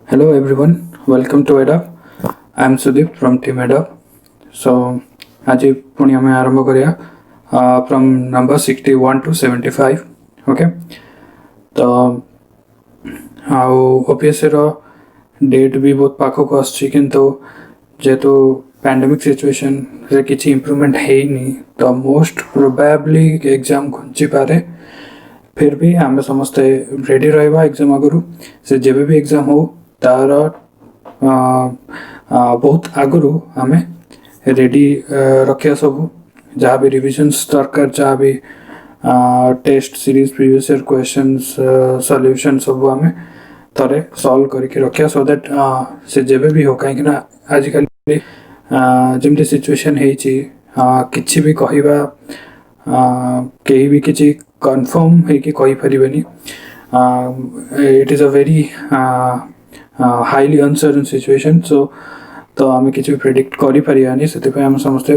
Hello everyone, welcome to EDUP. I am Sudeep from Team EDUP. So, आज पुणी हमें आरंभ करिया from number 61 to 75. Okay. तो आउ ओपीएससी रो डेट भी बहुत पाखक आछि किंतु जेतु पैंडेमिक सिचुएशन रे किछि इंप्रूवमेंट हेइनी तो मोस्ट प्रोबेबली एग्जाम घुंची पारे फिर भी आम समस्ते रेडी रहा एग्जाम आगु से जब भी एग्जाम हो तार बहुत आगु आम रेडी रखा सब जहाँ भी रिविजन्स दरकार जहाँ भी test series previous year questions solution सब आम थरे सॉल्व करके रखा सो दैट से जब भी हो कहीं आजिकल जमती सिचुएशन होती किसी भी कहवा कहीं भी किसी कन्फर्म है कि कही पारिबेनी it is a very highly uncertain situation so तो आम किसी प्रेडिक्ट करि परियानी से आम समस्ते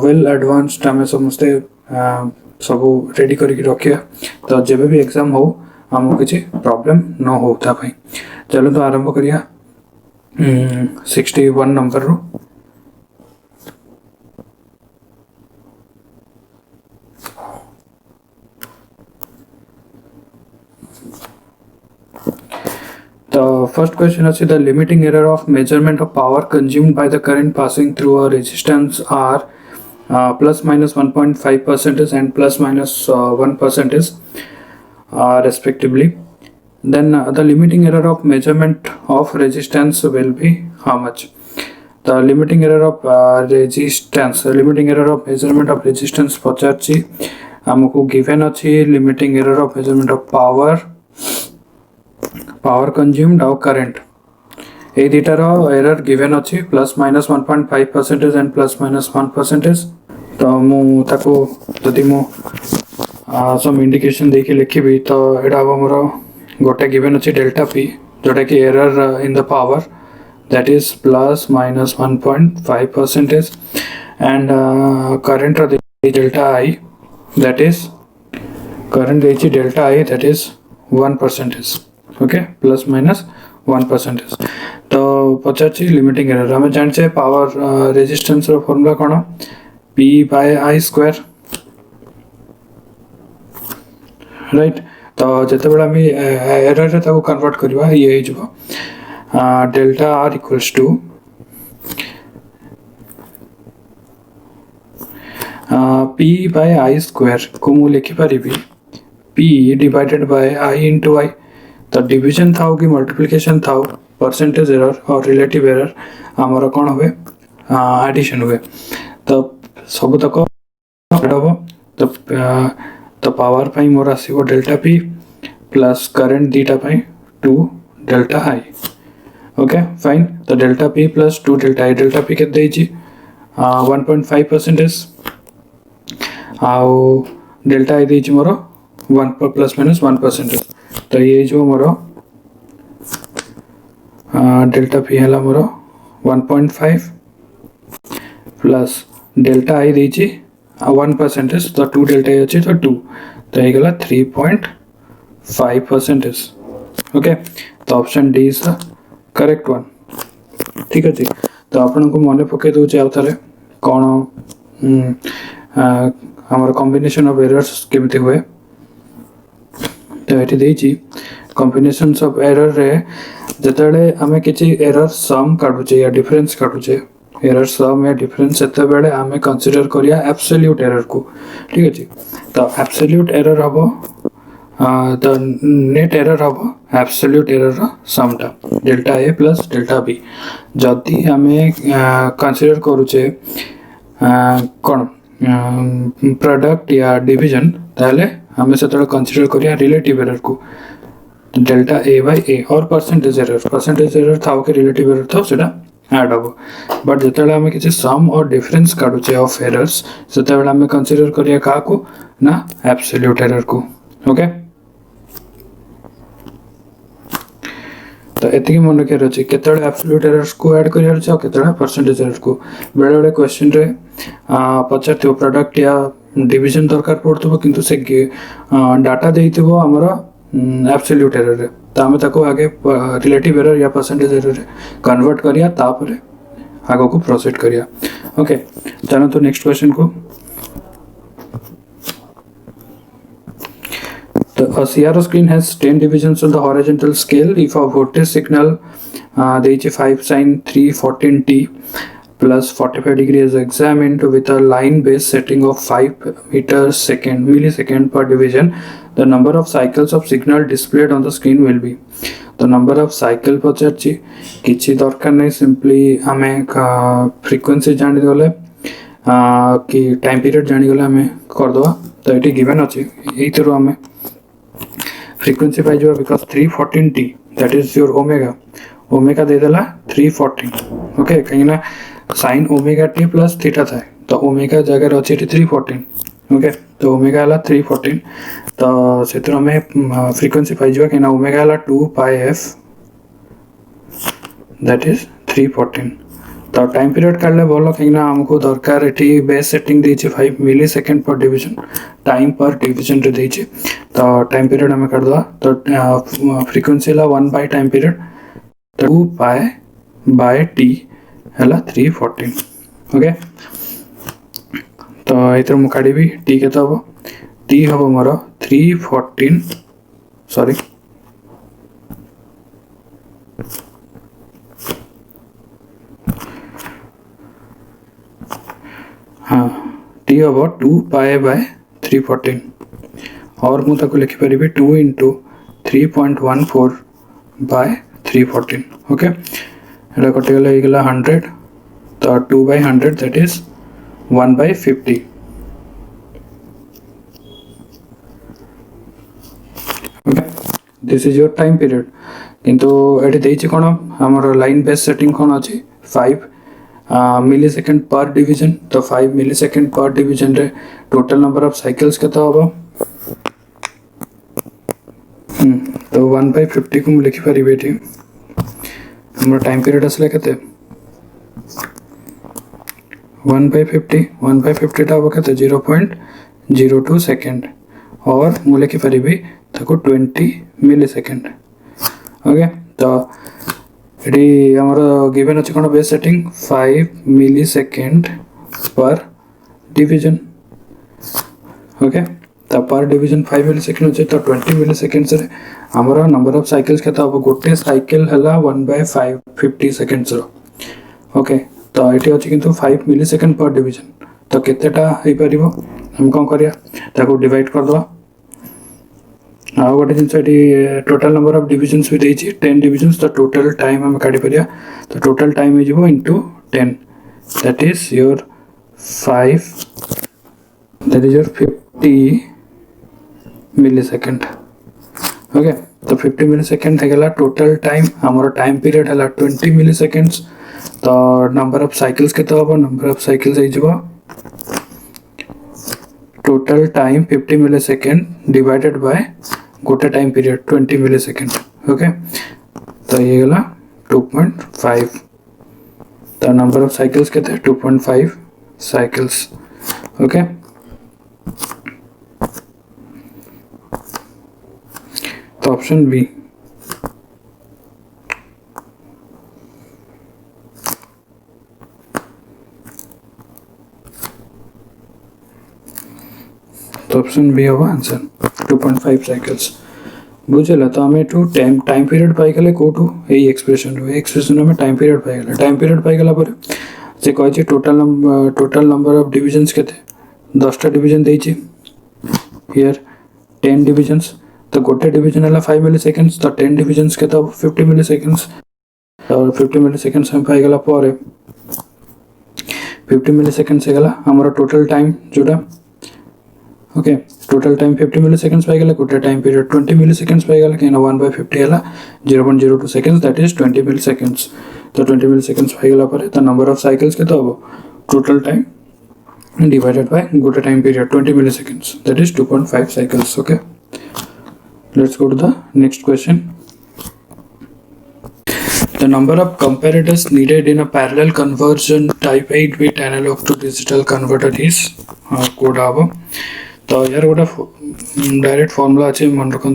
वेल एडवांस्ड आम समस्ते सब रेडी करके रखिया तो जब भी एग्जाम हो आमको किसी प्रॉब्लम न हो तापाई चलो तो आरंभ करिया 61 नंबर रो The first question is the limiting error of measurement of power consumed by the current passing through a resistance are plus minus 1.5% and plus minus 1% respectively. Then the limiting error of measurement of resistance will be how much? The limiting error of limiting error of measurement of resistance पचारची हमको given अच्छी limiting error of measurement of power consumed और current ये दीटार error given अच्छी plus minus 1.5% and plus minus 1% तो मुझे जदि मु सम indication देके लिखी तो यहाँ हम मोर गोटे गिवन अच्छी डेल्टा पी जोटा कि error in the power that is plus minus 1.5% and current delta I that is current देखिए delta I that is 1%. Okay plus minus 1% तो पचार लिमिटिंग एरर आम जाने पावर रेजिस्टेंस फॉर्मूला कौन P by I square right तो जिते बड़ा आम एरर रे ताको कन्वर्ट करवा ये delta R equals to P by I square को मु लिखि पारि P divided by I into I तो डिवीजन था कि मल्टीप्लिकेशन था परसेंटेज एरर और रिलेटिव एरर आमर कौन हुए एडिशन हुए तो सब तक हम तो पावर पाई मोर आसो डेल्टा पी प्लस करेंट दीटा पाई 2 डेल्टा आई ओके फाइन तो delta P plus 2 delta I delta P के 1.5% आउ डेल्टा आई देछि मोर 1 प्लस माइनस 1% तो ये जो मोर डेल्टा पी है मोर 1.5 प्लस डेल्टा आई देछि 1% तो 2 डेल्टा आई अच्छी तो 2 तो ये गला 3.5%. ओके तो option D is the correct one. ठीक है तो आपन को मन पके दउचे आ थाले कोन हमर कॉम्बिनेशन ऑफ एरर्स केमिति हुए तो ये कॉम्बिनेशन ऑफ एरर रे जतले आमे किछि एरर सम काढुचे या डिफरेंस काढुचे एरर सम या डिफरेंस सेते बेले आमे कंसीडर करिया एब्सोल्यूट एरर को. ठीक है तो एब्सोल्यूट एरर हबो तो नेट एरर हबो absolute error समटा delta A plus delta B जदि आमे कंसीडर करूचे कोन प्रोडक्ट या डिवीजन ताले हमें से कंसीडर करिया रिलेटिव एरर को डेल्टा ए बाय ए और परसेंटेज एरर था कि रिलेटिव एरर था सेटा ऐड हम बट जिते आम किसी सम और डिफरेंस काढुचे ऑफ एरर्स से आम कंसीडर करिया का को ना एब्सोल्यूट एरर को. ओके तो एतिकी मन रखियार अच्छे केते एब्सोल्यूट एरर्स को ऐड करियार अच्छे और केते परसेंटेज एरर को बेले बेले क्वेश्चन रे पचार प्रोडक्ट या डिवीजन दरकार पड़ो किंतु से डाटा देइथिबो हमर एब्सोल्यूट एरर रे तो आम ताको आगे रिलेटिव एरर या परसेंटेज एरर कन्वर्ट करिया तापर आगो को प्रोसीड करिया। ओके चलो तो नेक्स्ट क्वेश्चन को। The CRO screen has 10 divisions on the horizontal scale. If a voltage signal there is 5 sin 314t plus 45 degree is examined with a line base setting of 5 millisecond per division, the number of cycles of signal displayed on the screen will be. The number of cycle पचारची किसी दरकार नहीं, simply आमे frequency जानी गले कि time period जानी गले आमे कर दवा। तो ये गिवन अच्छी ये आमे फ्रीक्वेंसी पाई जो because 314t that is your omega दे देला 314। ओके कहीं ना sine omega t plus theta था तो ओमेगा जगह अच्छे 314। ओके तो ओमेगा है 314 तो से हमें फ्रीक्वेंसी पाई जो कहीं ओमेगा है 2 पाई एफ दैट इज 314। तो टाइम पीरियड काढले भल कहीं आमको दरकार ये बेस सेटिंग देछि 5 मिली सेकेंड पर डिवीजन टाइम पर डिवीजन रे देछि। तो टाइम पीरियड हमें काढदवा। तो फ्रीक्वेंसी है 1 by time period 2 pi by T है 314। ओके तो ये मु काढ़ी टी के हम टी हम मोर 314 सॉरी हाँ टी हम 2 पाई बाय 314 और मुझे लिखिपारि 2 इंटू 3.14 बाय 314। ओके ये कटिगला 100 तो 2 by 100 that is 1 by 50। Okay this is your time period किंतु एटी देछि कोन हमर लाइन बेस सेटिंग कोन अछि 5 मिली सेकेंड पर डिवीजन। तो 5 मिली सेकेंड पर डिवीजन रे टोटल नंबर ऑफ साइकिल्स केता होबो तो 1 बाय 50 को लिखि पारिबे। एटी हमर टाइम पीरियड असले केते 1 बाय 50 टा होबो केते 0.02 सेकेंड और मु लिखि पारिबे ताको 20 मिली सेकेंड। ओके तो ये हमारा गिवन अच्छे कौन बेस सेटिंग 5 मिली सेकेंड पर डिवीजन। ओके तो पर डिवीजन 5 मिली सेकेंड अच्छे तो 20 मिली सेकेंड से हमारा नंबर ऑफ साइकिल्स के गोटे साइकिल है 1 बाय 50 सेकेंड्स। ओके तो ये अच्छे किंतु 5 मिली सेकेंड पर डिवीजन तो केतेटा हो पार हम कौन करिया डिवाइड करदवा। आ गोटे जिन टोटल नंबर ऑफ डिविजन्स भी देछि 10 डिविजन्स तो टोटल टाइम हम काढी परिया। तो total time is into 10 that is your 5 that is your 50 millisecond. Okay तो 50 मिली सेकेंड है टोटल टाइम हमारा टाइम पीरियड है 20 मिली सेकेंड्स। तो नंबर ऑफ साइकिल्स के तो नंबर ऑफ साइकिल्स हो total time 50 millisecond divided by गोटे time period 20 millisecond. Okay तो ये गला 2.5 तो नंबर ऑफ साइकिल्स के 2.5 साइकिल्स। ओके तो ऑप्शन बी तो ऑप्शन बी होगा आंसर 2.5 साइकिल्स बुझेला। तो हमें टू टाइम पीरियड पाई गले कोठू ए एक्सप्रेशन में टाइम पीरियड पाई गला। टाइम पीरियड पाई गला पर से कहै छै टोटल नंबर ऑफ डिविजन्स केते 10 टा डिवीजन देइ छै हियर 10 डिविजन्स तो गोटे डिवीजन है 5 मिली सेकेंड्स तो 10 डिविजन्स के 50 मिली सेकेंड्स और 50 मिली सेकेंड्स हम पाई गला पर 50 मिली सेकेंड्स गला हमारा टोटल टाइम जोड़ा। Okay total time 50 milliseconds पाई गला गोटे टाइम पीरियड 20 मिली सेकेंड्स पाई गला कहीं 1 बाय 50 है 0.02 seconds that is 20 milliseconds. तो 20 मिली सेकेंड्स पाई गला पर तो नंबर ऑफ साइकिल्स के तो टोटल टाइम डिवाइडेड बाय गोटे time period 20 milliseconds that is 2.5 cycles. Okay let's go to the next question. The number of comparators needed in a parallel conversion type 8-bit analog to digital converter is code आबो। तो यार गोटा direct formula अच्छे मन रखो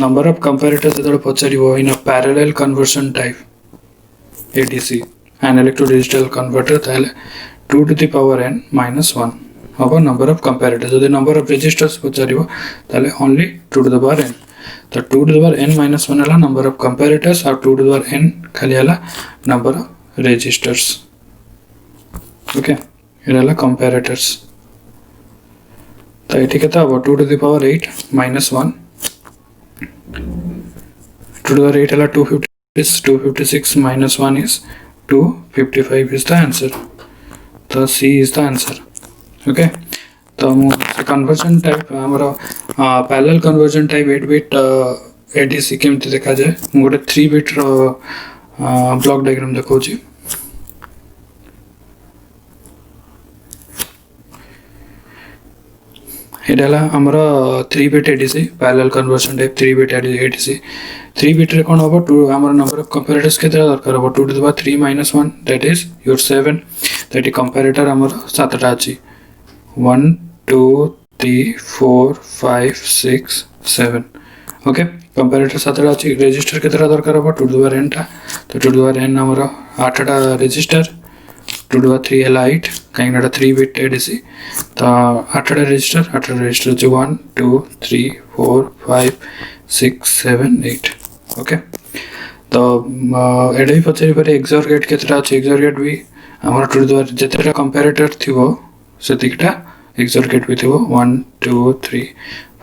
number of comparators जो पचारिबो in a parallel conversion type ADC analogue to digital converter ताले 2 to the power n minus 1 अब नंबर ऑफ कंपैरेटर्स जो नंबर ऑफ रेजिस्टर्स पचारिबो ताले only 2 to the power n तो 2 to the power n minus 1 हला number of comparators और 2 to the power n खाली हला नंबर ऑफ रेजिस्टर्स ओके इहला कंपैरेटर्स तो एठी केता हो 2 to the power 8 minus 1 2 to the power 8 हला 256 minus 1 is 255 is the answer तो C is the answer okay तो कन्वर्जन टाइप हमरो parallel conversion type 8 bit ADC केमती देखा जाए गोटे 3 बिट ब्लॉक डायग्राम देखौची एडाला हमरा 3 bit ADC parallel conversion type 3 bit ADC 3 bit रे कोन होबो टू हमर नंबर ऑफ कंपैरेटर्स केते दरकार होबो 2 to the power 3 minus 1 that is your 7 that comparator हमर 7 टा अछि 1 2 3 4 5 6 7 ओके कंपैरेटर 7 टा अछि रजिस्टर केते दरकार होबो 2 to the power n टा तो 2 to the power n हमर 8 टा रजिस्टर 2 to the power 3 है 8 कहीं ना 3 बिट एडीसी तो 8 रजिस्टर जो 1 2 3 4 5 6 7 8 ओके तो एडे भी पचारि पारे एक्सओर गेट केतरा अछि एक्सओर गेट भी हमर 2 to the power जेतेटा कंपैरेटर थिबो सेतिकटा एक्सओर गेट भी थिबो 1 2 3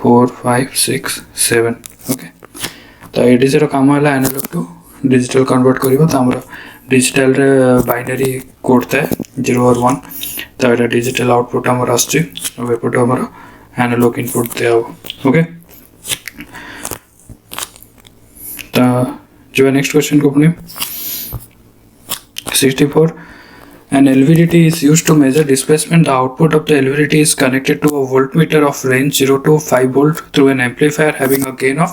4 5 6 7 ओके तो एडीसी रो काम हला एनालॉग टू डिजिटल कन्वर्ट करिवो तो हमर डिजिटल रे बाइनरी कोड था 0 और 1 तो एटा डिजिटल आउटपुट हमर आछि अब एपट हमर एनालॉग इनपुट दे ओके तो जो नेक्स्ट क्वेश्चन को अपने 64 an LVDT is used to measure displacement. The output of the LVDT is connected to a voltmeter of range 0 to 5 volt through an amplifier having a gain of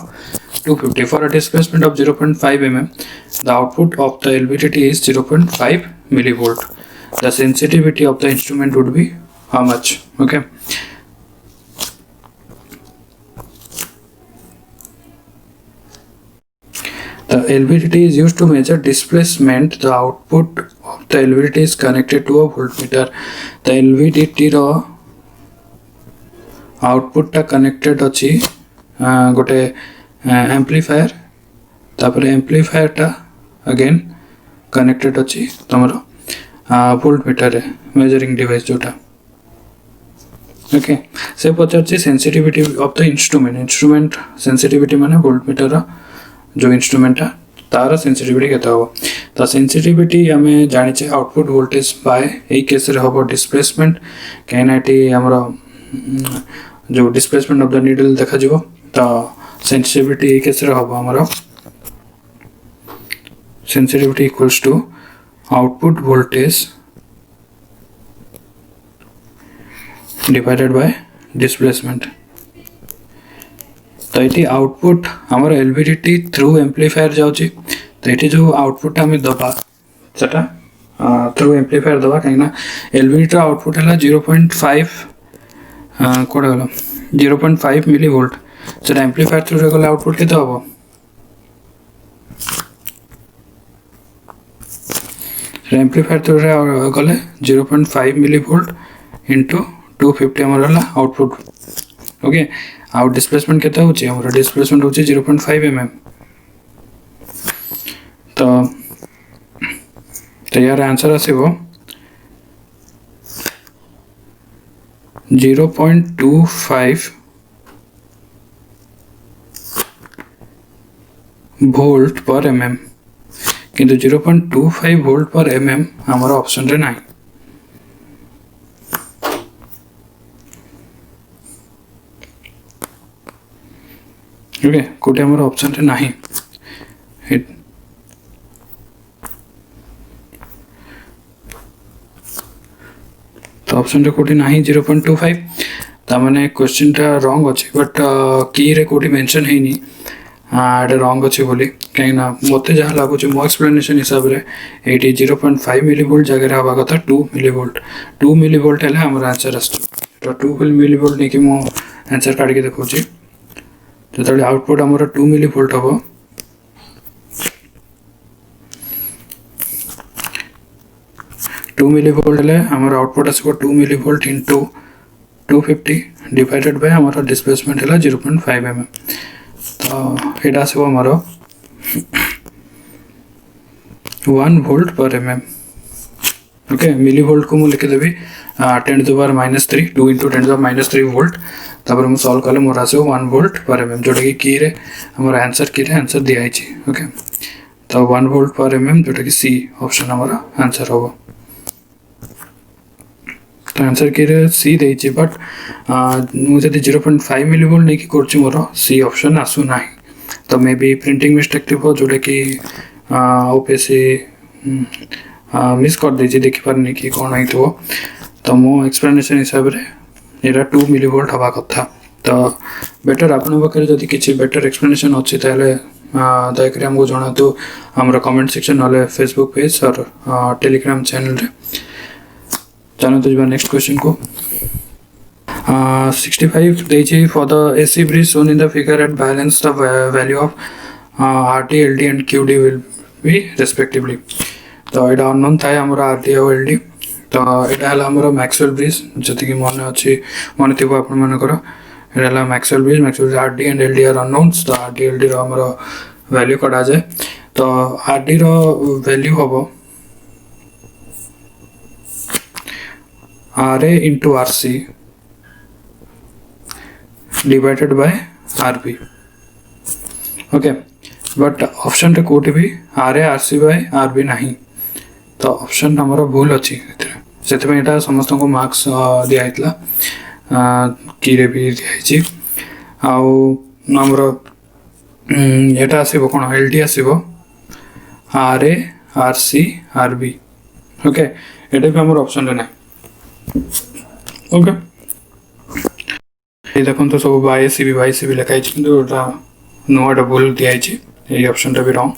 250 for a displacement of 0.5 mm. The output of the LVDT is 0.5 millivolt. The sensitivity of the instrument would be how much? Okay. The LVDT is used to measure displacement. The output of the LVDT is connected to a voltmeter. The LVDT row output टा connected अछि गोटे amplifier तापर amplifier टा again connected अछि तमरो voltmeter रे measuring device जोटा okay से पचारछि sensitivity of the instrument sensitivity माने वोल्टमीटर जो इंस्ट्रूमेंट तार सेंसिटिविटी केता हो तो सेंसिटिविटी हमें जानि छै आउटपुट वोल्टेज बाय ए केस रे होबो डिस्प्लेसमेंट कैनाटी हमरो जो डिस्प्लेसमेंट ऑफ द नीडल देखा जिवो तो सेंसिटिविटी ए केस रे होबो हमरो sensitivity equals to output voltage divided by displacement तो ये आउटपुट हमर एलवीडीटी थ्रू एम्प्लीफायर जाउची तो ये जो आउटपुट हमें दबा सेटा थ्रू एम्प्लीफायर दबा कहिना एलवीडीटी आउटपुट हला 0.5 कोड हला 0.5 मिली वोल्ट सेटा एम्प्लीफायर थ्रू रे गला आउटपुट केते हबो एम्प्लीफायर थ्रू रे गले 0.5 मिली वोल्ट इनटू 250 हमर हला आउटपुट ओके आउट डिस्प्लेसमेंट केता होची हमर डिस्प्लेसमेंट होची 0.5 mm तो यार आंसर आसीबो 0.25 वोल्ट पर mm किंतु 0.25 वोल्ट पर mm हमर ऑप्शन रे नाही ओके कोटे हमर ऑप्शन रे नाही तो ऑप्शन रे कोटे नाही 0.25 ता माने क्वेश्चन टा रॉन्ग अछि बट की रे कोटे मेंशन हेनी एटा रॉन्ग अछि बोली कहिना मते जहा लागु छ मो एक्सप्लेनेशन हिसाब रे एटी 0.5 मिली वोल्ट जगह हवा कथा 2 मिली वोल्ट हेले हमर आंसर अछि तो 2 मिली वोल्ट नेकी मो आंसर काढ के देखौ छी जो आउटपुट आमर 2 मिलीवोल्ट हम 2 मिलीवोल्ट हेले आमर आउटपुट आसो 2 मिलीवोल्ट इंटू 250 डिवाइडेड बाय आमर डिस्प्लेसमेंट है 0.5 mm। तो यहाँ आसो आमर 1 वोल्ट पर mm। ओके मिलीवोल्ट को मुझे लिखिदेवी 10 to the power -3 2 into 10 to the power -3 volt. तापर मुझे सॉल्व कले मोर आसो 1 वोल्ट पर mm जोटा कि की रे हमर आंसर की रे आंसर दिया है। ओके तो 1 वोल्ट पर mm जोटा कि सी ऑप्शन हमर आंसर होबो। तो आंसर की रे सी देछि बट मुझे 0.5 मिलीवोल्ट नहीं कि करछि मोर सी ऑप्शन आसु नाही। तो मे बी प्रिंटिंग मिस्टेक थिबो जोटा कि ओपीसी मिस कर देछि देखि पारनी कि कोन आइतो। तो मो एक्सप्लेनेशन हिसाब रे एरा 2 मिलीवोल्ट हवा कथा। तो बेटर आपन पाखे जदि किछि बेटर एक्सप्लेनेशन अछि ताले दयकरी हमको जणातु हमर कमेंट सेक्शन नले फेसबुक पेज और टेलीग्राम चैनल रे। चलो तो नेक्स्ट क्वेश्चन को 65 देछि for the AC bridge shown in the figure at balance the value of RT LD and QD will be respectively। तो एटा अननोन थाए हमर RT और LD। तो एटा हला हमर मैक्सवेल ब्रिज जति कि मन अछि मन थिबो आपन मानकर एटा हला Maxwell bridge RT and LD are unknowns. तो RT LD रो हमर वैल्यू कढा जाय। तो RT रो वैल्यू होबो RA into RC divided by RB। Okay but option रे कोठी भी RA RC by RB नहीं। तो ऑप्शन हमरो भूल अछि सेते में एटा समस्त को मार्क्स दिया हितला की रे भी दिया छि। आउ हमरो एटा आसीबो कोन LD आसीबो RA RC RB। Okay एटा भी हमर ऑप्शन रे नहीं। ओके ये देखो तो सब बाय सी भी लिखा है किंतु नुआटा भूल दिया है ऑप्शन टा भी रॉन्ग।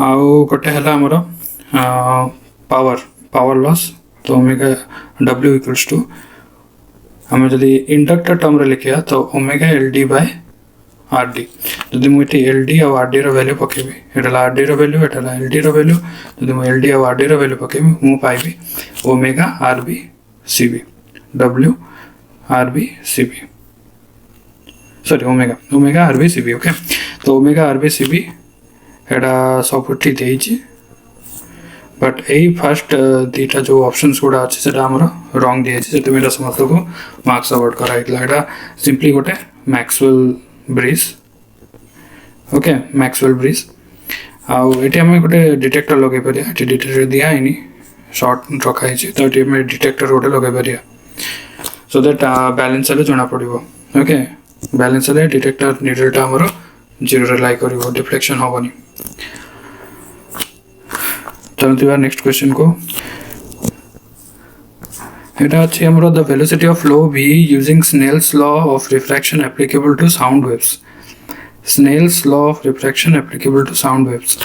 आउ गोटे है हमर पावर लॉस। तो ओमेगा W इक्वल्स टू हमें जदि इंडक्टर टर्म रे लिखिया तो ओमेगा LD बाय RD। जदि मुझे LD और RD रो वैल्यू पकेबी एटा RD रो वैल्यू एटा LD रो वैल्यू जदि मु LD और RD रो वैल्यू पकेबी मु पाइबी omega RB CB W RB CB sorry omega RB CB। Okay तो ओमेगा RB CB एटा सब ठीक देछि बट एई फर्स्ट दीटा जो ऑप्शंस गुडा अछि सेटा हमर रॉन्ग दिया छै सेते मेरा समस्त को मार्क्स अवार्ड करा इतला एटा सिंपली गोटे Maxwell bridge. Okay Maxwell bridge आउ एटी हम गोटे डिटेक्टर लगे परिया एटी डिटेक्टर दिया हैनी शॉर्ट रखा है तो एटी में डिटेक्टर गोटे लगे परिया सो दैट बैलेंस ले जणा पड़िबो। ओके बैलेंस ले डिटेक्टर नीडलटा हमर 0 रे लाई करिवो डिफ्लेक्शन होबनी। चलते नेक्स्ट क्वेश्चन को एटा अछि हमरो the velocity of flow v using Snell's law of refraction applicable to sound waves. Snell's law of refraction applicable to sound waves.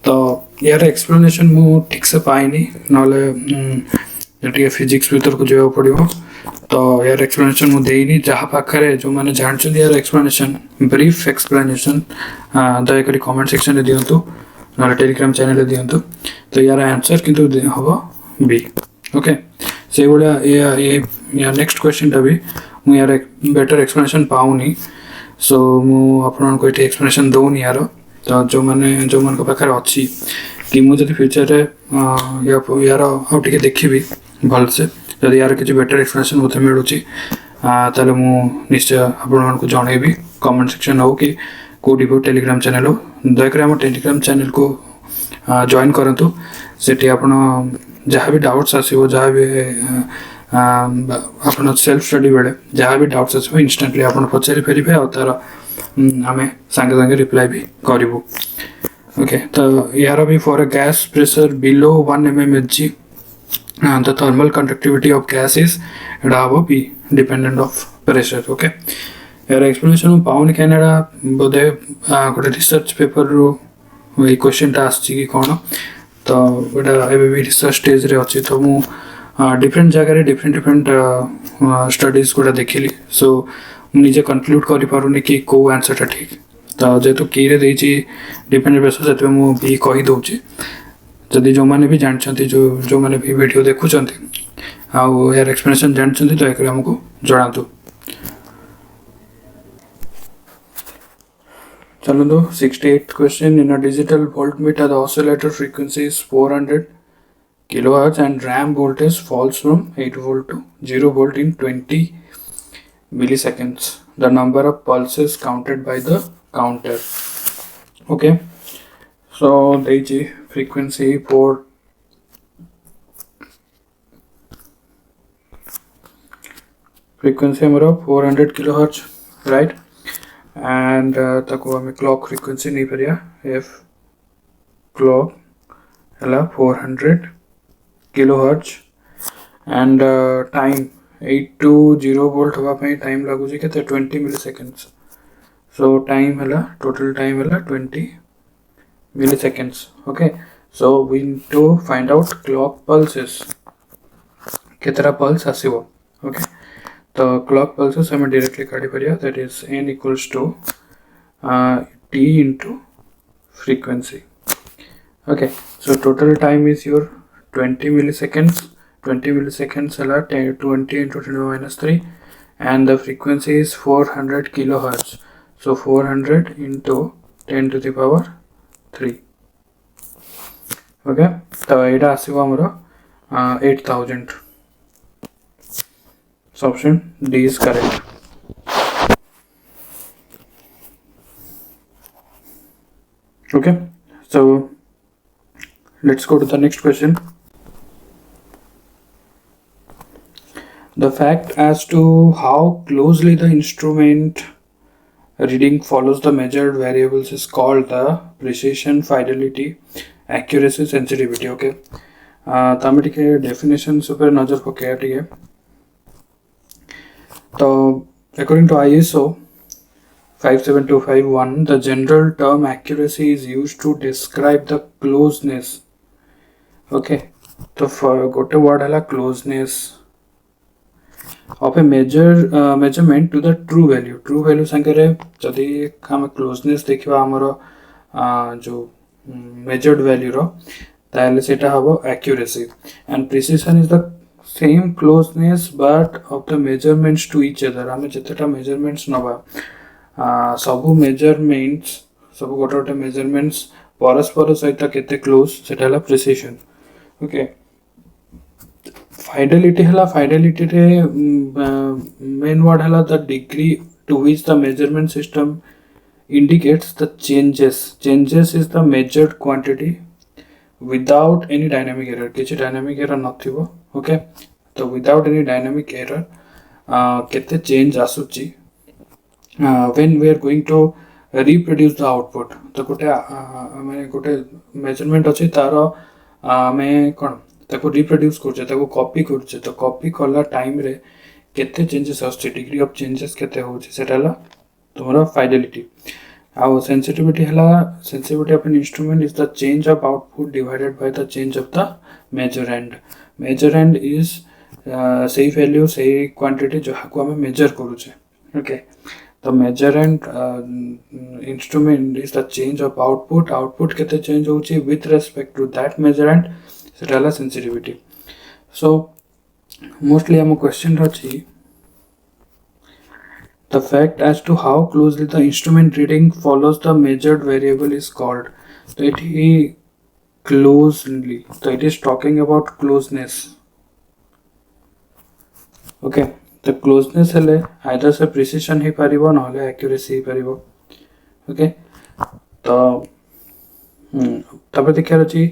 तो यार एक्सप्लेनेशन मु ठीक से पाइनी नले जटी फिजिक्स भीतर को जेवा पड़िबो। तो यार एक्सप्लेनेशन मु देइनी जहा पाखरे जो माने जानछन यार एक्सप्लेनेशन ब्रीफ एक्सप्लेनेशन दया करी कमेंट सेक्शन रे दियंतु ना टेलीग्राम चैनल रे दियंतु। तो यार आंसर किंतु हबो बी। ओके से बोला ये या नेक्स्ट क्वेश्चन टा भी मु यार बेटर एक्सप्लेनेशन पाउनी सो मु आपन को एटी एक्सप्लेनेशन दोनी यार। तो जो मन को पाखरे अछि कि मु जदि फ्यूचर रे यार आउ टिके देखिबी भल से जदि यार किछि बेटर एक्सप्लेनेशन मते मिलुछि ताले मु निश्चय आपन मन को जणेबी कमेंट सेक्शन हो कि कोडी को टेलीग्राम चैनल हो दयकरे हम टेलीग्राम चैनल को जॉइन करंतु सेठी आपन जहाँ भी डाउट्स आसीबो जहाँ भी आपन सेल्फ स्टडी बेले जहाँ भी डाउट्स आसीबो इंस्टेंटली आपन पचारि फेरिबे और तार हमें संगे संगे रिप्लाई भी करिवो। ओके तो यार भी for a gas pressure below 1 mmHg the thermal conductivity of gas is Etah be dependent of pressure. Okay यार एक्सप्लेनेशन पाउन कैनेडा बोधे गोटे रिसर्च पेपर रो ए क्वेश्चन टा आछि कि कोन। तो एटा एबे भी रिसर्च स्टेज रे अछि तो मु डिफरेंट जगह रे डिफरेंट स्टडीज कोडा देखिली सो निजे कनक्लूड कर पारुनी कि को आंसरटा ठीक तो जेहेतु की रे देछि डिपेंडेंट बेसिस से मु बी कहि दउछि जदि जो माने भी जानछंती जो माने भी वीडियो देखुछंती आउ यार एक्सप्लेनेशन जानछंती तो एकरे हमको जणातु। चलो 68th question. In a digital voltmeter the oscillator frequency is 400 kilohertz and RAM voltage falls from 8 volt to 0 volt in 20 milliseconds. The number of pulses counted by the counter. Okay, so the frequency for frequency 400 kilohertz, right? And ताको हमें clock frequency नहीं परिया f clock हला 400 kilohertz and time 8 to 0 volt हवा पे time लागू जी के 20 milliseconds. So time हला total time हला 20 milliseconds. Okay, so we need to find out clock pulses कितना pulse आसीबो. Okay, तो clock pulses हमें directly काढ़ी परिया, that is n equals to t into frequency. Okay, so total time is your 20 milliseconds. 20 milliseconds हला 20 into 10 minus 3 and the frequency is 400 kilohertz. So 400 into 10 to the power 3. Okay, तो एटा आसीबो हमरो 8000. So option D is correct. Okay, so let's go to the next question. The fact as to how closely the instrument reading follows the measured variables is called the precision, fidelity, accuracy, sensitivity. Okay, तमें टिके definition super नजर पकेया टिके. So according to ISO 57251, the general term accuracy is used to describe the closeness. Okay, तो गोटे word है closeness of a measurement to the true value. True value संगे जदि हम closeness देखिबा हमरो जो measured value रो ताले सेटा हबो accuracy and precision is the same closeness but of the measurements to each other. हमें जितटा measurements नबा सबु measurements सबु गोटे measurements परस्पर सहित केते close सेटा हला precision. Okay, fidelity हला fidelity रे main word हला the degree to which the measurement system indicates the changes is the measured quantity without any dynamic error. किसी dynamic error नथिबो. Okay, तो without any dynamic error केते change आसुची when we are going to reproduce the output. तो गोटे measurement अछि तारो हमें कोन ताको reproduce करछे ताको copy करछे तो copy करला time रे केते changes आसुची degree of changes केते होछि सेटाला तुम्हारा fidelity. Our sensitivity of an instrument is the change of output divided by the change of the measure end. Measure end is सही value सही quantity जो हाको हमें measure करूचे. Okay, the measure end instrument is the change of output. Output केते change होची with respect to that measure end सेटाला sensitivity. So mostly हम question रची the fact as to how closely the instrument reading follows the measured variable is called. So it is closely. So it is talking about closeness. Okay, the closeness है either से precision ही परिबो न होले accuracy ही परिबो. Okay, तो तब देखिए रची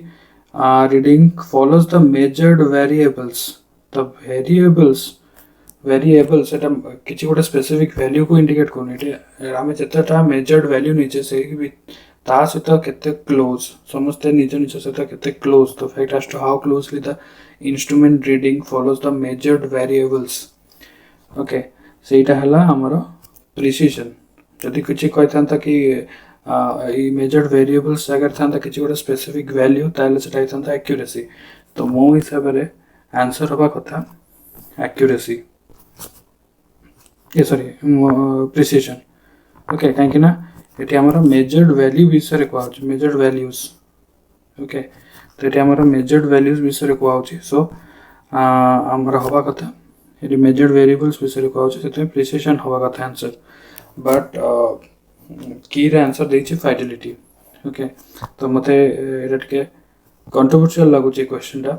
reading follows the measured variables. The variables एटा किछि गोटे स्पेसिफिक वैल्यू को इंडिकेट करने एटे हमें जतटा मेजर्ड वैल्यू नीचे से भी ता सहित केते क्लोज समस्ते निज निज सहित केते क्लोज. तो fact as to how closely the instrument reading follows the measured variables. Okay, सेटा हला हमरो प्रिसिजन. जदि किछि कहथांता कि ई मेजर्ड वेरिएबल्स अगर थांता किछि गोटे स्पेसिफिक वैल्यू ताले सेटा थांता एक्यूरेसी. तो मो हिसाब रे आंसर होबा कथा एक्यूरेसी. ये सॉरी प्रिसिजन ओके कहीं ना ये आमर मेजर्ड वैल्यू विषय कहूँ मेजर्ड वैल्यूज ओके तो ये आमर मेजर्ड वैल्यूज विषय कहूँ सो आमर हवा कथा ये मेजर्ड वेरिएबल्स विषय कहूँ से प्रिसिजन हवा कथा आंसर बट की रे आंसर देछि फाइडेलिटी ओके तो मते एटा टिके कंट्रोवर्शियल लगुच क्वेश्चन टा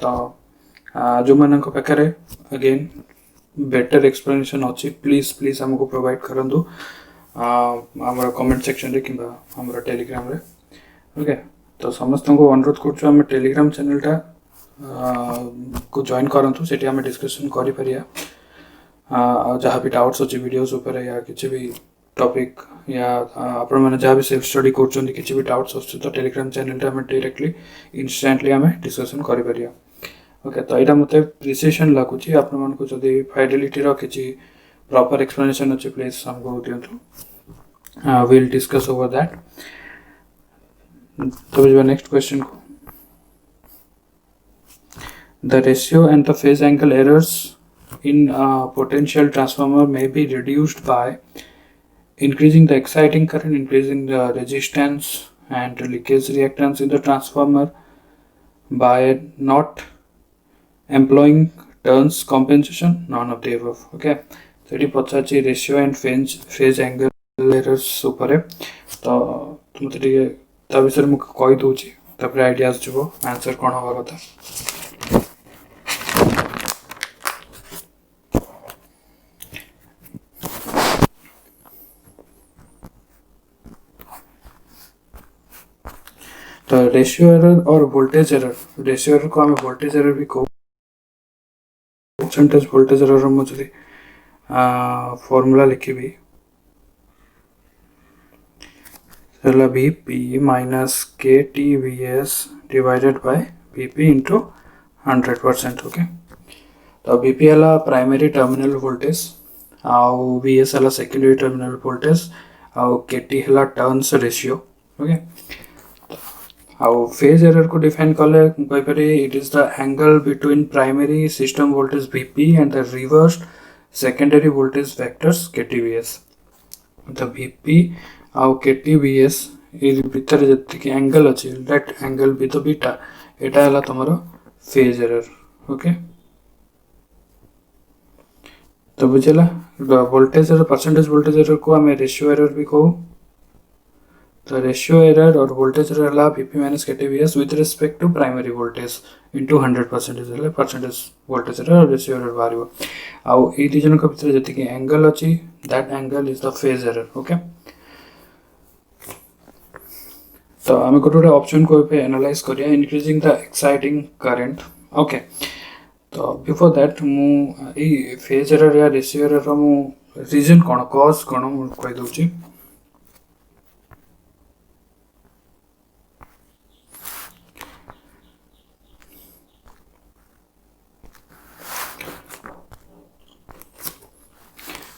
तो जो मान पाखे अगेन बेटर एक्सप्लेनेशन अच्छी प्लीज प्लीज हमको प्रोवाइड करंतु आमर कमेंट सेक्शन रे किंबा आमर टेलीग्राम रे ओके तो समस्त को अनुरोध करछु हम टेलीग्राम चैनल टा को जॉइन करंतु सेठी हम डिस्कशन करि परिया जहाँ भी डाउट्स अच्छी वीडियोस ऊपर या किसी भी टॉपिक या आपण मैंने जहाँ भी सेल्फ स्टडी कर किसी भी डाउट्स अच्छे तो टेलीग्राम चैनल रे हमें डायरेक्टली इंस्टेंटली हमें डिस्कशन करि परिया ओके तो यहाँ मत प्रिसिजन लगुच आपको जदि फाइडेलिटी किसी प्रॉपर एक्सप्लेनेशन अच्छे प्लीज हमको दिंतु विल डिस्कस ओवर दैट तो नेक्स्ट क्वेश्चन को the ratio and the phase angle errors in a potential transformer may be reduced by increasing the exciting current, increasing the resistance and leakage reactance in the transformer by not employing turns compensation, none of the above. Okay, so it पचाची ratio and phase angle errors ऊपर है तो तुम तो ता विषय में कही दूची तापर आइडियाज जो आंसर कौन हवा कथा तो रेशियो एरर और वोल्टेज एरर रेशियो एरर को आम वोल्टेज एरर भी कहू परसेंटेज वोल्टेज एरर मुझे फॉर्मूला लिखी Vp minus KTVS divided by Vp into 100% okay तो Vp है प्राइमरी टर्मिनल वोल्टेज आउ Vs है सेकेंडरी टर्मिनल वोल्टेज आउ KT है टर्न्स रेशियो ओके आउ फेज एरर को डिफाइन कले कहीपरि it is the angle between primary system voltage Vp and the reversed secondary voltage vectors KTVS तो Vp आउ KTVS ये भितर जी एंगल अच्छी दैट एंगल भी तो बीटा एटा है तुम फेज एरर ओके तो बुझेगा voltage error percentage voltage error को आम रेशियो एरर भी कहू तो रेशियो एरर और वोल्टेज एरर है Vp minus KTVS with respect to primary voltage into 100% percentage voltage error और रेशियो एरर बाहर आउ ये दुजन भर जी एंगल अच्छी that angle is the phase error okay तो आम गोटे ऑप्शन को एनालाइज करिया increasing the exciting current okay तो बिफोर दैट मु फेज एरर या रेशियो एरर मु रीजन कौन कॉज कौन मु कहि दउची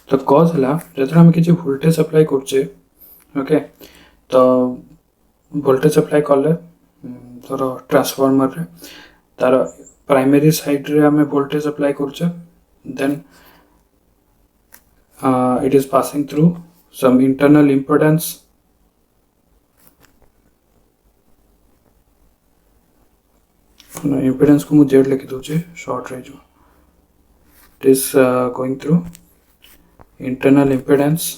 तो कॉज है जो आम किसी वोल्टेज अप्लाई करछे ओके तो वोल्टेज अप्लाई कले धर ट्रांसफॉर्मर रे तार प्राइमरी साइड रे आम वोल्टेज अप्लाई करछे then it is passing through some internal impedance impedance को मुझे जेड लिखी दूचे शॉर्ट रे जो it is going through internal impedance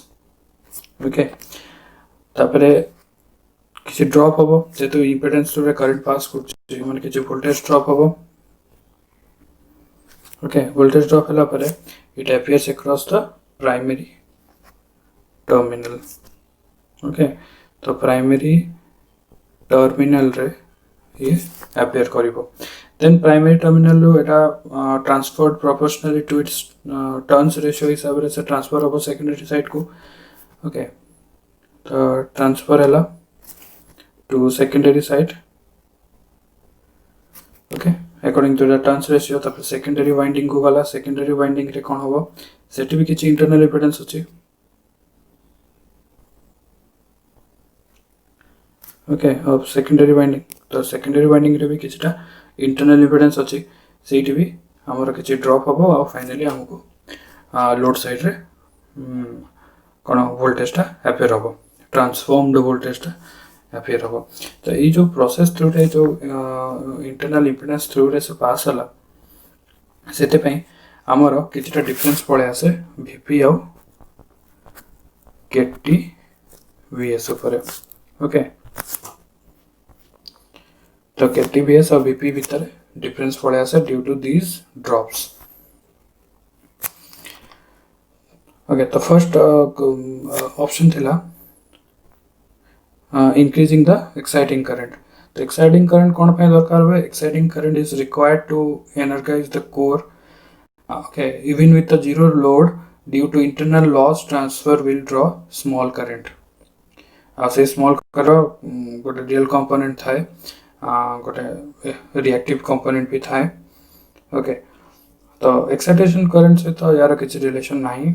okay तापरे किसी ड्रॉप हम जेतु इम्पिडेंस रे करंट पास कर माने किसी वोल्टेज ड्रॉप हम ओके वोल्टेज ड्रॉप हला परे it appears across the primary terminal okay तो प्राइमरी टर्मिनल रे ये अपीयर करिवो देन प्राइमरी टर्मिनल रो एटा transferred proportionally to its turns ratio हिसाब रे से ट्रांसफर हो सेकेंडरी साइड को ओके तो ट्रांसफर हला to secondary side okay according to the turns ratio तब secondary winding को गला secondary winding रे कौन होबो सेठी भी किछि internal impedance अछि ओके अब secondary winding तो secondary winding रे भी किछटा internal impedance अछि सेठी भी हमर किछि ड्रॉप होबो और फाइनली हमको लोड साइड रे कौन वोल्टेजटा एफेयर हम ट्रांसफॉर्मड वोल्टेजटा एफेयर हम तो ये जो प्रोसेस थ्रू रे जो इंटरनल इंपिडेंस थ्रू रे से पास हला से आमर किछटा डिफरेंस पड़े आसे वीपी आउ केटी वीएस ऊपर ओके तो केटी वीएस और वीपी भीतर डिफरेंस पड़े आसे due to these drops okay तो फर्स्ट ऑप्शन थिला इंक्रीजिंग द एक्साइटिंग करंट तो एक्साइटिंग करंट कौन पे दरकार हुए exciting current is required to energize the core okay even with the zero load due to internal loss transfer will draw small current से small कर गोटे real component थाए गोटे रिएक्टिव कंपोनेंट भी थाए ओके तो एक्साइटेशन करंट से तो यार किसी रिलेशन नहीं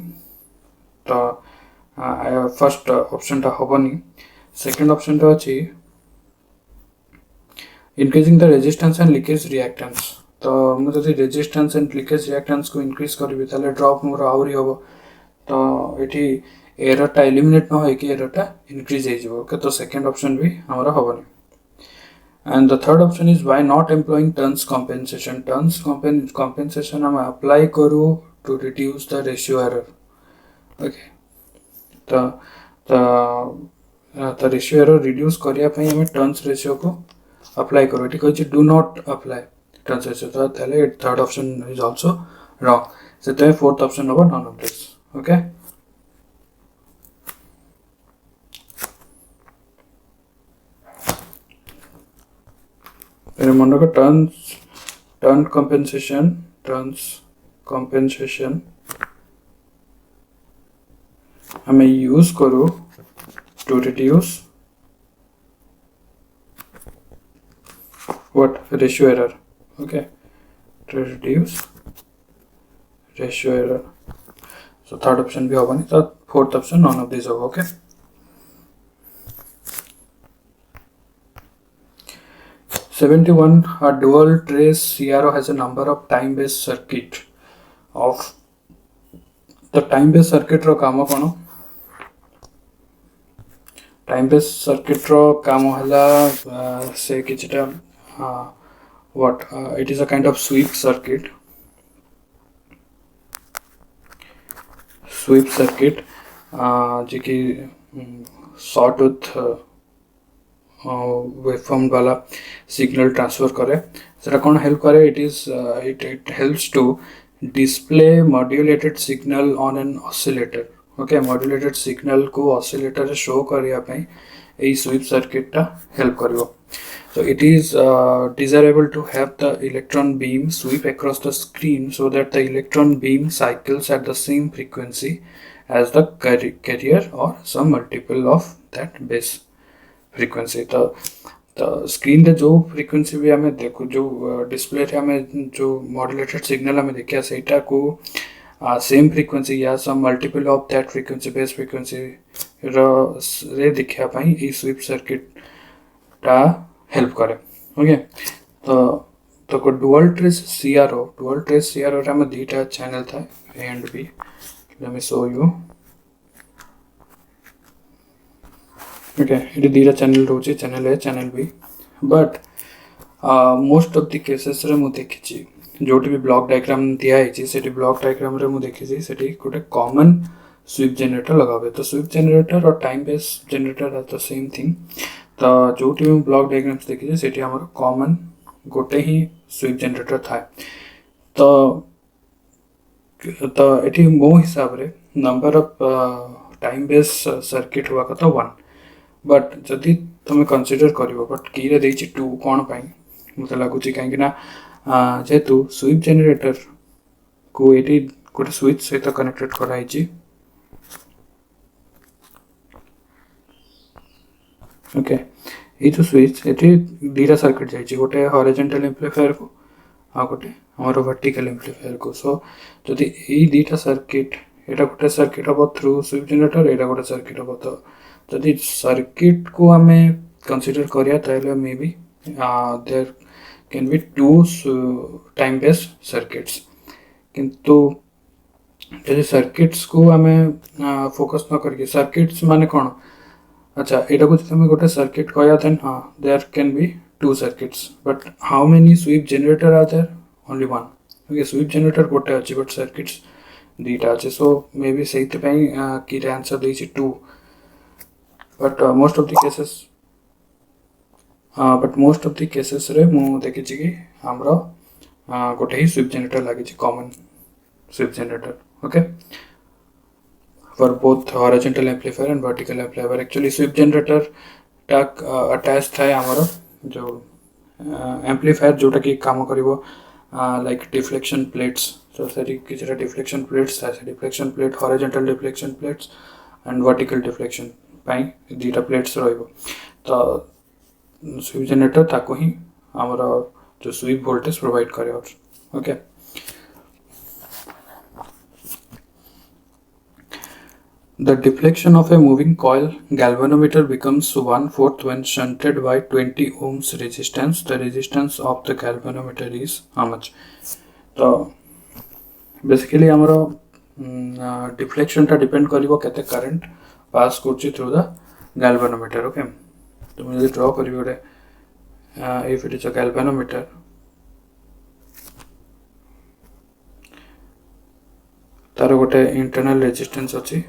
तो फर्स्ट ऑप्शन टा होबनी सेकंड ऑप्शन टा अछि increasing the resistance and leakage reactance तो मुझे रेजिस्टेंस एंड लीकेज रिएक्टेंस को इंक्रीज करी ताले ड्रॉप मोर आउरी होबो तो एठी एरर टा एलिमिनेट न होय कि एरर टा इंक्रीज हे जिवो के तो सेकंड ऑप्शन भी हमरा होबनी and the third option is why not employing turns compensation हम अप्लाई करू to reduce the ratio error okay तो तो रेशियो एरर रिड्यूस करिया पई हम टर्न्स रेशियो को अप्लाई करू एठी कहै do not apply turns ratio तो ताले third option is also wrong so the fourth option over none of this okay remember turn compensation हमें यूज करो to reduce what ratio error okay to reduce ratio error so third option भी होगा नहीं तो fourth option none of these होगा okay 71 a dual trace CRO has a number of time based circuit of the time based circuit रो काम कौन time based circuit रो काम हला से किछटा what it is a kind of sweep circuit जी की sawtooth waveform वाला signal transfer करे सेटा कौन हेल्प करे it helps to display modulated signal on an oscillator okay modulated signal को oscillator रे शो करिया पई एई स्वीप सर्किट टा help करिवो so it is desirable to have the electron beam sweep across the screen so that the electron beam cycles at the same frequency as the carrier or some multiple of that base frequency तो screen रे जो frequency भी हमें देखो जो display रे हमें जो मॉड्यूलेटेड सिग्नल हमें देखिया सेटा को सेम फ्रीक्वेंसी या some multiple of that frequency base frequency रे देखिया पई ई स्वीप सर्किट टा हेल्प करे ओके तो को डुअल ट्रेस सीआरओ रे हमें दीटा चैनल था A and B let me show you okay ये दीटा चैनल रोचे channel A channel B but most of the cases रे मु देखिछि जोटी भी ब्लॉक डायग्राम दिया है सेठी ब्लॉक डायग्राम रे मु देखिछि सेठी गोटे कॉमन स्वीप जनरेटर लगाबे तो स्वीप जनरेटर और time base generator are the same thing तो जोटी भी ब्लॉक डायग्राम्स देखिछि सेठी हमर कॉमन गोटे ही स्वीप जनरेटर था तो एठी मो हिसाब रे number of time base circuit हुआ कथा 1 बट जदि तुम कंसीडर करिवो बट की रे देछि 2 कोन पई मते लागुछि काहे कि ना जेतु स्वीप जनरेटर को एटी गोटे स्विच सहित कनेक्टेड कराई छी ओके ये जो स्विच एटी दीटा सर्किट जाई छी गोटे हॉरिजॉन्टल एम्पलीफायर को आ गोटे हमर वर्टिकल एम्पलीफायर को सो जदि ए दीटा सर्किट एटा गोटे सर्किट अब थ्रू स्वीप जनरेटर एटा गोटे सर्किट अब तो जदि सर्किट को हमें कंसीडर करिया ताले may be there can be 2 time based circuits किंतु जदि सर्किट्स को आम फोकस न करके सर्किट्स माने कौन अच्छा एटा को तुम गोटे सर्किट कहया देन हाँ there can be two circuits but how many sweep generator are there only one okay sweep generator गोटे अच्छी बट सर्किट्स दीटा अच्छे सो मे बी से कि आंसर देछि टू but most of the cases but most of the cases रे मु देखि कि हमरो गोटे ही स्वीप जनरेटर लागि common sweep generator okay for both horizontal amplifier and vertical amplifier actually sweep generator tag attached थाए हमारा जो amplifier जोटा कि काम करिवो like deflection plates so सरी किछरा deflection plates था deflection plate horizontal deflection plates and vertical deflection pi दीटा plates रहइबो तो sweep generator ताको ही हमारा जो sweep voltage provide करे और okay The deflection of a moving coil galvanometer becomes 1/4 when shunted by 20 ohms resistance. The resistance of the galvanometer is how much? So basically हमारा deflection टा depend करिवो केते current pass करछि through the galvanometer. Okay, तो मुझे draw करिवो रे if it is a galvanometer तार गोटे internal resistance अछि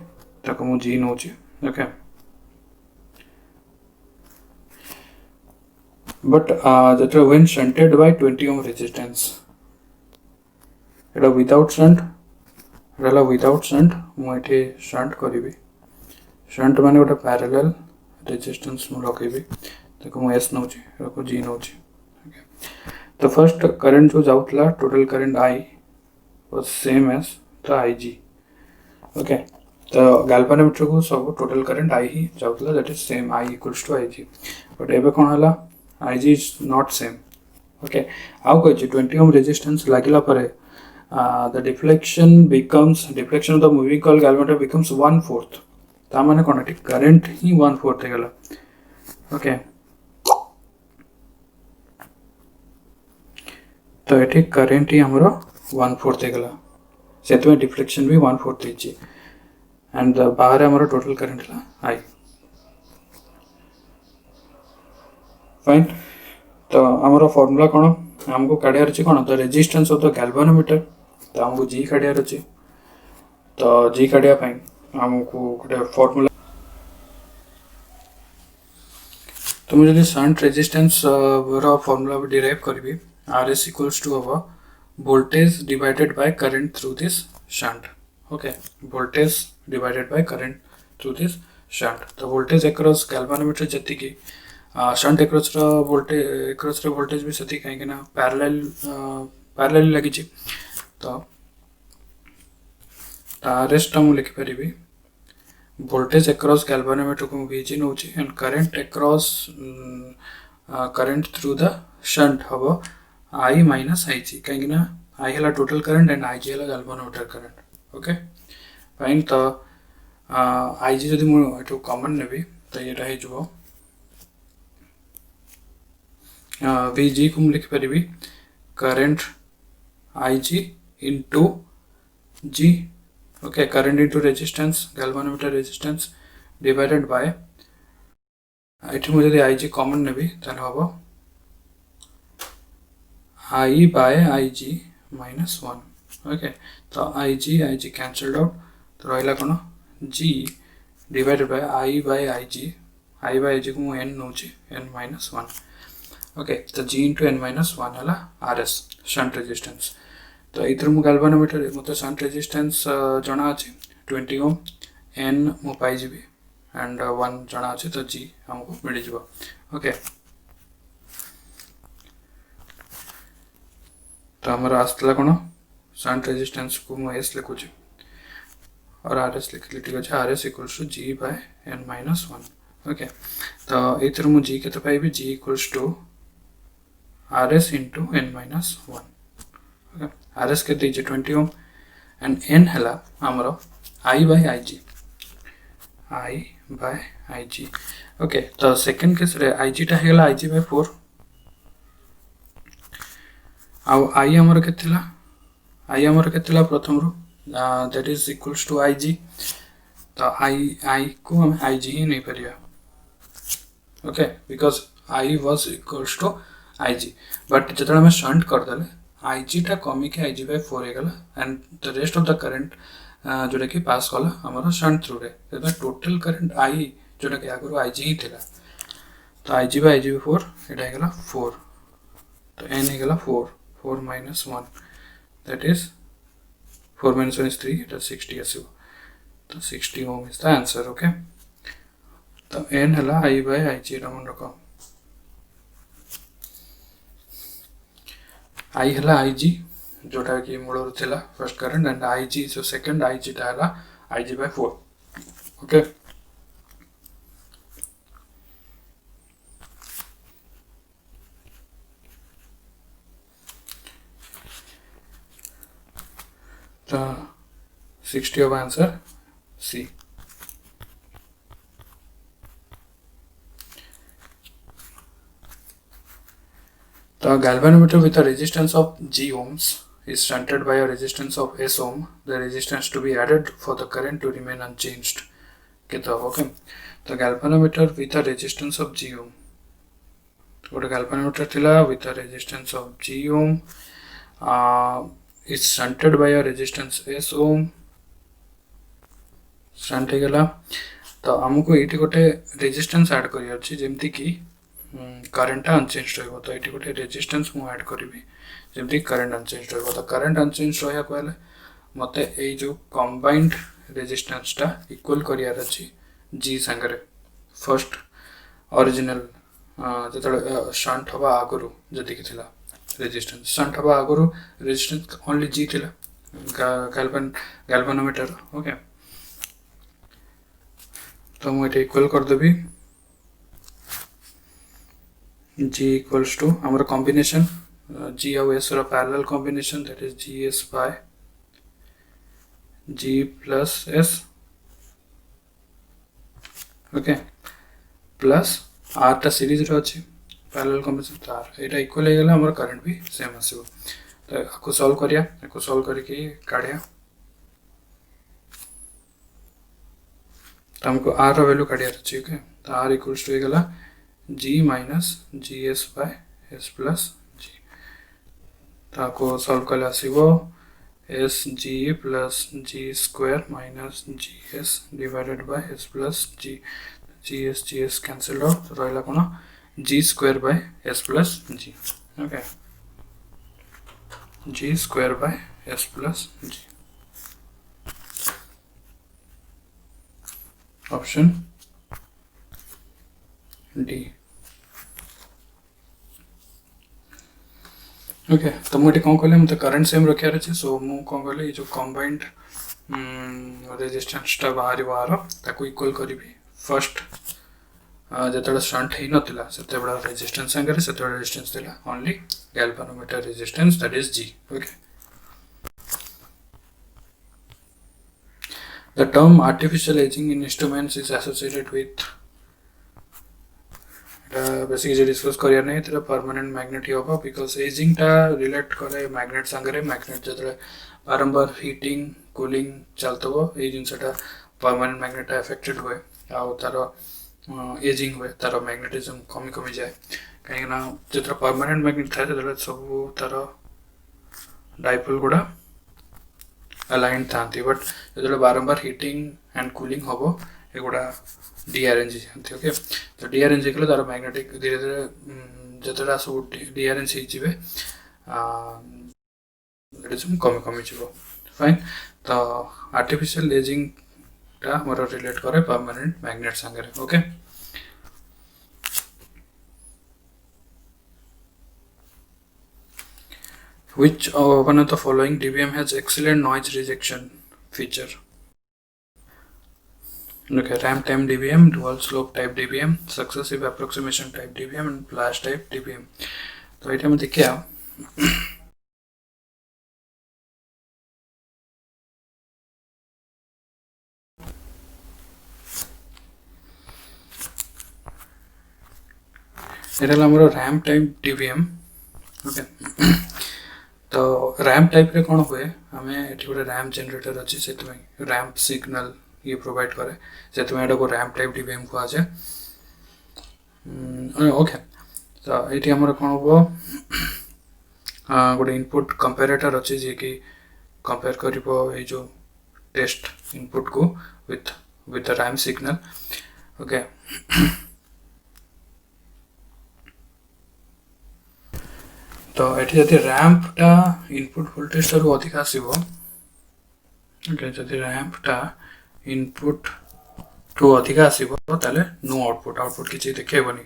ताको मु जी नोची okay but that when shunted by 20 ohm resistance एटा विदाउट शंट एटा विदाउट शंट मु एठी शंट करिवि शंट माने गोटे पैरेलल रेजिस्टेंस मु लखेबि ताको मु एस नोची ताको जी नोची ओके तो फर्स्ट करंट जो जाउतला total current I was same as the I G okay तो galvanometer को सब टोटल करंट आई ही जाउतला that is same I equals to I G but एबे कोन हला I G is not same okay आउ कहछि 20 ओम रेजिस्टेंस लागिला परे the deflection of the moving coil galvanometer becomes 1/4 ता माने कोन एटी करंट ही 1/4 हेगला ओके तो एटी करंट ही हमरो 1/4 हेगला सेते में डिफ्लेक्शन भी 1/4 देछि and the बाहर हमारा टोटल करंट ला आई फाइन तो हमारा फार्मूला कोन हमको काढियार अछि कोन तो रेजिस्टेंस ऑफ द galvanometer तो हमको जी काढियार अछि तो जी काढिया फाइन हमको गोटे फार्मूला तो मुझे जदि शंट रेजिस्टेंस रो फार्मूला डिराइव करबी RS equals to होबो voltage divided by current through this shunt okay voltage divided by current through this shunt the voltage across galvanometer जति की shunt across रो voltage भी सती कहीं ना parallel लगी छी तो rest हम लिख परिबी voltage across galvanometer को VG नोची and current across current through the shunt हबो I minus IG कहीं ना I हला total current and IG हला galvanometer current ओके फाइन तो आईजी जदि मु एटो कॉमन नेबी तो एटा हे जबो वीजी को लिख परिबी current IG into G okay current into resistance galvanometer resistance divided by एठी मु जदि आईजी कॉमन नेबी तन हबो I by IG minus 1 okay तो IG कैंसल्ड आउट तो रहला कोन G divided by I by IG को n नोची n minus 1 ओके तो G into n minus 1 हला RS शंट रेजिस्टेंस तो इधर मु galvanometer मते शंट रेजिस्टेंस जणा अछि 20 ओम n मु पाई जिबी एंड 1 जणा अछि तो G हमको मिल जिवो ओके तो हमरा आस्तला कोन शंट रेजिस्टेंस को मु S लिखुची और RS लिखली ठीक अछि RS equals to G by n minus 1 okay तो इधर मु G केते पाइबी G equals to RS into n minus 1 okay RS केते 20 ओम एंड n हला हमरो I by IG ओके तो सेकंड केस रे IG टा हेला IG by 4 आ I हमर केतिला I हमर केतिला प्रथम रो that is equals to I G. तो आई को हम आई जी ही नहीं पारिया, okay, because I was equals to I G. But जो आम शंट करदे आई जीटा कमिक आई जी बाय 4 होगा and the rest of the current जोटा कि पास कला आमर शंट थ्रू रे टोटल करंट आई जोटा कि आगुरी आई जी ही था। तो आई जी बाय 4 यहाँ 4, तो एन होगा 4, 4 minus 1 that is 4 minus 1 is 3, it is 60 आसो। तो 60 ओम इज द आंसर, ओके। तो एन है आई बाय आई जी मन रख, आई है आई जी जोटा कि मूल था फर्स्ट करंट एंड आई जी जो सेकंड आई जीटा है आई जी बाय 4, ओके। तो 60 of answer C. The galvanometer with a resistance of G ohms is shunted by a resistance of S ohm. The resistance to be added for the current to remain unchanged. Okay. The galvanometer with a resistance of G ohm. What a galvanometer thila with a resistance of G ohm is shunted by a resistance S ohm. Shunt ହେଇଗଲା। तो आमको ये गोटे resistance add करियार अछि जेमति कि current unchange रहबो। तो ये गोटे रेजिस्टेंस मु ऐड करिवि जेमति करंट अनचेंज रहबो। तो करंट अनचेंज रहया कहले मते ए जो कंबाइंड रेजिस्टेंस टा इक्वल करियार अछि जी संगरे फर्स्ट ओरिजिनल जतले शंट हवा आगुरु जति कि थिला रेजिस्टेंस शंट हवा आगुरु रेजिस्टेंस ओनली जी थिला गैल्वेनोमीटर, ओके। तो मुझे इक्वल कर देवी G इक्वल्स टू आमर कॉम्बिनेशन G आउ S रो parallel combination that is GS by G plus S, okay, plus R टा सीरीज रो अछि पैरेलल कॉम्बिनेशन तार एटा इक्वल हे गेला आमर करंट भी सेम आसीबो। तो आको सॉल्व करिया, आको सॉल्व करके काढिया। तो हमको R रो वैल्यू काढिया अछि, ओके। तो R इक्वल्स टू हे गेला G minus GS by S plus G। ताको सॉल्व कले आसीबो SG plus G square minus GS divided by S plus G। GS cancel out रहला कोन G square by S plus G, okay. G square by S plus G, option D, okay. तो मुझे कौन कहले मतलब current same रखार अच्छे। सो मु कौन कहले जो कंबाइंड रेजिस्टेंस टा बाहर ताको इक्वल करी फर्स्ट जो शंट ही नथिला सेते बड़ा रेजिस्टेंस संगे सेते बड़ा रेजिस्टेंस थिला only galvanometer resistance that is G, okay. The term artificial aging in instruments is associated with basically discuss करिया नहीं तेरा परमानेंट मैग्नेट ही होगा बिकॉज एजिंग टा रिलेट करे मैग्नेट संगे। मैग्नेट जो बारंबार हीटिंग कूलिंग चलतबो ए जिनसटा परमानेंट मैग्नेट एफेक्टेड हुए आउ तार एजिंग हुए तार मैग्नेटिज्म कमी कमी जाए कहीं ना जो परमानेंट मैग्नेट था सब तार डाइपोल गुड़ा अलाइन था। बट जो बारंबार हीटिंग एंड कूलिंग हम एगुड़ा डीआरएनजी जानते, ओके। तो डीआरएनजी कले तार मैग्नेटिक धीरे धीरे जो सब डीआरएनजी जीवे कमी कमी जीव, फाइन। तो आर्टिफिशियल एजिंग टा मोर रिलेट करे परमानेंट मैग्नेट संगे, okay. Which one of the following DBM has excellent noise rejection feature? Okay, ramp time DBM, dual slope type DBM, successive approximation type DBM and flash type DBM. तो ये हम देखिए ये हमरो ramp type DBM, okay. तो ramp type रे कौन हुए आम ये गोटे रैम्प जनरेटर अच्छी से रैम्प सिग्नल ये प्रोवाइड करे से को रैम्प टाइप डीबीएम कह जाए। ओके तो ये आमर कौन हम गोटे इनपुट कंपेरेटर अच्छी जी कि कंपेयर कर जो टेस्ट इनपुट को विथ रैम्प सिग्नल। ओके तो ये जब रैम्पटा इनपुट वोल्टेज ठार अधिक आसो ओके जब रैम्पटा इनपुट टू अधिक आसो नो आउटपुट आउटपुट किसी देखेबनी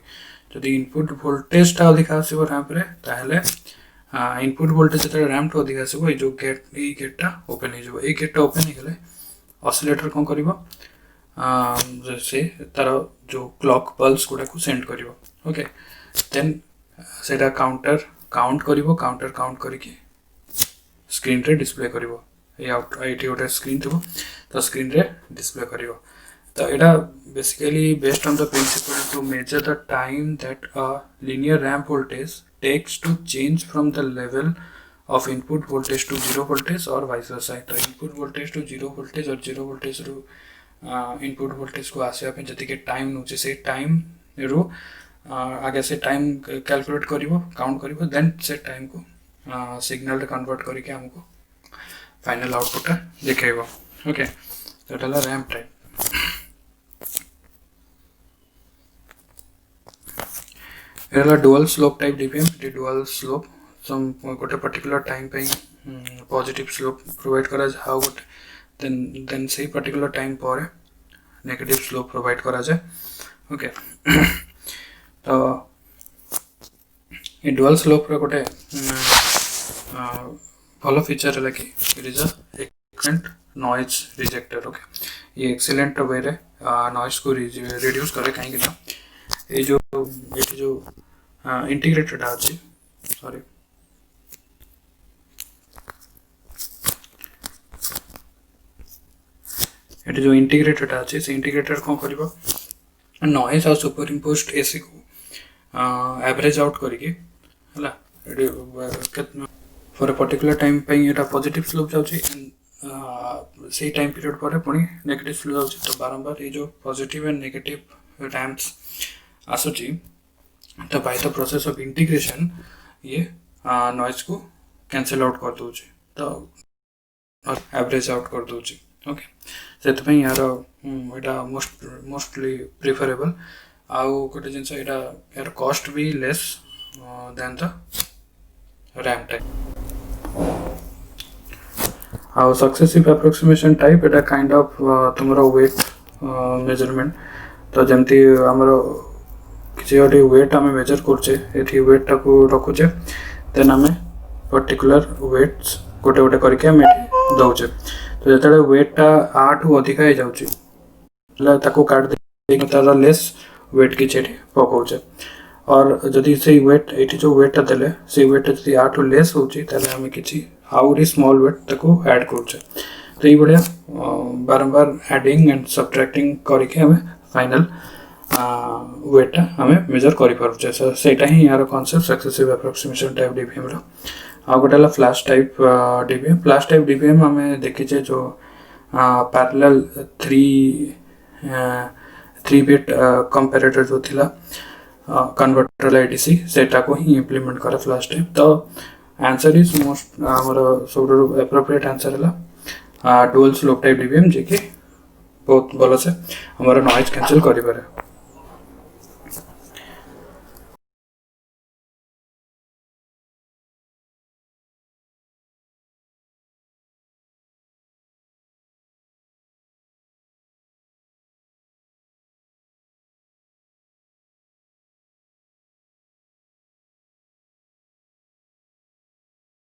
जदि इनपुट वोल्टेजटा अधिक आसो रैम्प्रे ताहले इनपुट वोल्टेज जो रैम्प टू अधिक आसो जो गेटा ओपन हो गेटा ओपन हो ऑसिलेटर कौन कर से तार जो क्लॉक पल्स गुड़ा को सेंड कर ओके देन से काउंट करिवो काउंटर काउंट करके स्क्रीन रे डिस्प्ले करिवो ये गोटे स्क्रीन थी तो स्क्रीन रे डिस्प्ले करिवो। तो यहाँ basically based on the principle to measure the time that a linear ramp voltage takes to change from the level of input voltage to 0 voltage or vice versa। तो input voltage to 0 voltage और 0 voltage रू input voltage को आसिया पे जति के time नउचे से time रू आगे से टाइम कैलकुलेट करिवो काउंट करिवो देन से टाइम को सिग्नल कन्वर्ट करके हमको फाइनल आउटपुट देखेबो। ओके तो एटा रैम्प टाइप। एटा dual slope type DVM dual slope some गोटे पर्टिकुलर टाइम पे पॉजिटिव स्लोप प्रोवाइड करा जाए हाउ गोटे देन से पर्टिकुलर टाइम पर नेगेटिव स्लोप प्रोवाइड करा जाए। ओके तो ये डुअल स्लोप रे गोटे भल फीचर है कि it is excellent noise ejector. Okay ये एक्सीलेंट वे रे नॉइज को रिड्यूस करे कहीं ना ये जो इंटीग्रेटेड अच्छी सॉरी ये जो इंटीग्रेटेड अच्छी से इंटीग्रेटेड कौन कर नॉइज और सुपर इम्पोज्ड एसी को एवरेज आउट करके फॉर ए पर्टिकुलर टाइम पे ये पॉजिटिव स्लोप जाउची से टाइम पीरियड पर पुणी नेगेटिव स्लोप जाउची। तो बारंबार ये जो पॉजिटिव एंड नेगेटिव रैम्प्स आसुची तो by the process of integration ये नॉइज को कैंसिल आउट कर दूची तो एवरेज आउट कर दूची। ओके से यार यहाँ मोस्टली प्रिफरेबल आउ गोटे जिनस यार कॉस्ट भी less than the ramp type. आउ successive approximation type Etah kind of तुमरा वेट मेजरमेंट तो जमती हमर किसी गोटे वेट आम मेजर करछे एठी वेट टाको रखुचे देन आम पर्टिकुलर वेट्स गोटे गोटे करके आम दौचे तो जो वेटा 8 अधिक हो जाऊँगी ताको काट दे तार लेस वेट किसी पकाउचे और जदि से वेट ये जो वेटा देले से वेट जब 8 लेस होची आम किसी आउरी स्मॉल वेट ताको ऐड करुचे तो ये बढ़िया बारंबार एडिंग एंड सब्ट्रैक्टिंग करके हमें फाइनल वेटा हमें मेजर कर पारुचे सेटा ही यार concept successive approximation type DVM रो। आ गोटे flash type DVM flash type DVM हमें देखीचे जो पैरेलल 3 बिट कंपैरेटर जो थिला कन्वर्टर एडीसी सेटा को ही इंप्लीमेंट करे फ्लैश टाइप। तो आंसर इज मोस्ट हमर सब एप्रोप्रिएट आंसर है डुअल स्लोप टाइप डीबीएम जे कि बहुत भल से हमारा नॉइज कैंसिल करि पारे।